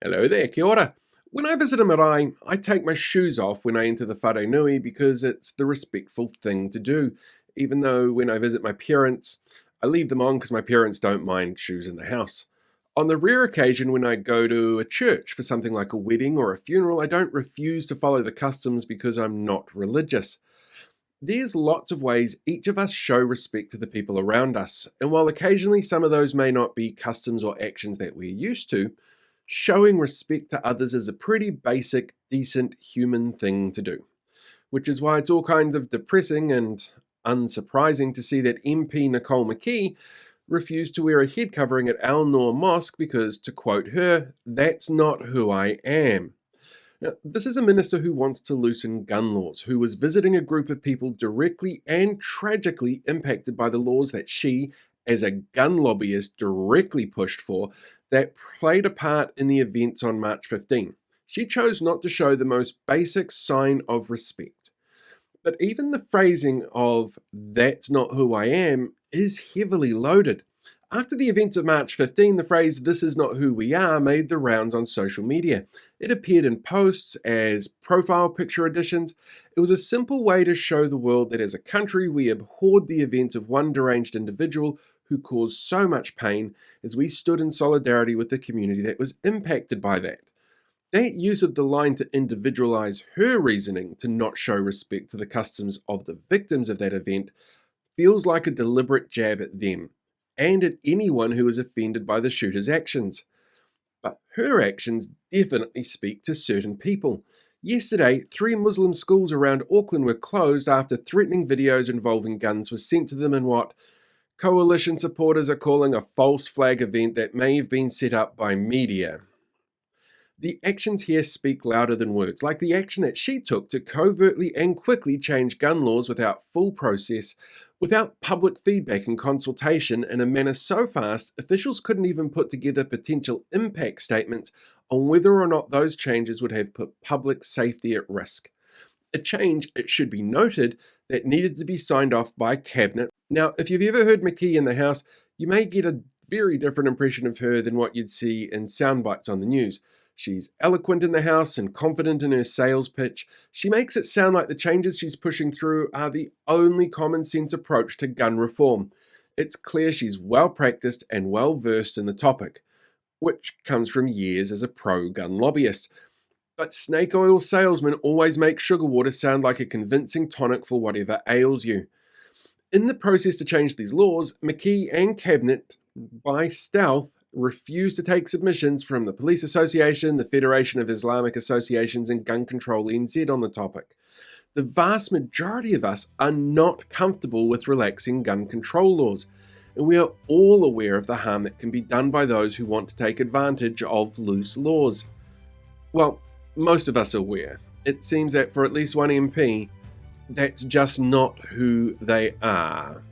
Hello there, kia ora. When I visit a marae, I take my shoes off when I enter the whare nui because it's the respectful thing to do, even though when I visit my parents, I leave them on because my parents don't mind shoes in the house. On the rare occasion when I go to a church for something like a wedding or a funeral, I don't refuse to follow the customs because I'm not religious. There's lots of ways each of us show respect to the people around us, and while occasionally some of those may not be customs or actions that we're used to, showing respect to others is a pretty basic, decent human thing to do. Which is why it's all kinds of depressing and unsurprising to see that MP Nicole McKee refused to wear a head covering at Al Noor Mosque because, to quote her, "That's not who I am." Now, this is a minister who wants to loosen gun laws, who was visiting a group of people directly and tragically impacted by the laws that she, as a gun lobbyist, directly pushed for, that played a part in the events on March 15. She chose not to show the most basic sign of respect. But even the phrasing of "that's not who I am" is heavily loaded. After the events of March 15, the phrase "this is not who we are" made the rounds on social media. It appeared in posts as profile picture additions. It was a simple way to show the world that as a country we abhorred the events of one deranged individual who caused so much pain, as we stood in solidarity with the community that was impacted by that. That use of the line to individualize her reasoning to not show respect to the customs of the victims of that event feels like a deliberate jab at them, and at anyone who is offended by the shooter's actions. But her actions definitely speak to certain people. Yesterday, 3 Muslim schools around Auckland were closed after threatening videos involving guns were sent to them in what coalition supporters are calling a false flag event that may have been set up by media. The actions here speak louder than words, like the action that she took to covertly and quickly change gun laws without full process, without public feedback and consultation, in a manner so fast officials couldn't even put together potential impact statements on whether or not those changes would have put public safety at risk. A change, it should be noted, that needed to be signed off by Cabinet. Now, if you've ever heard McKee in the House, you may get a very different impression of her than what you'd see in sound bites on the news. She's eloquent in the House and confident in her sales pitch. She makes it sound like the changes she's pushing through are the only common sense approach to gun reform. It's clear she's well practiced and well versed in the topic, which comes from years as a pro-gun lobbyist. But snake oil salesmen always make sugar water sound like a convincing tonic for whatever ails you. In the process to change these laws, McKee and Cabinet, by stealth, refused to take submissions from the Police Association, the Federation of Islamic Associations, and Gun Control NZ on the topic. The vast majority of us are not comfortable with relaxing gun control laws, and we are all aware of the harm that can be done by those who want to take advantage of loose laws. Well, most of us are aware. It seems that for at least one MP, that's just not who they are.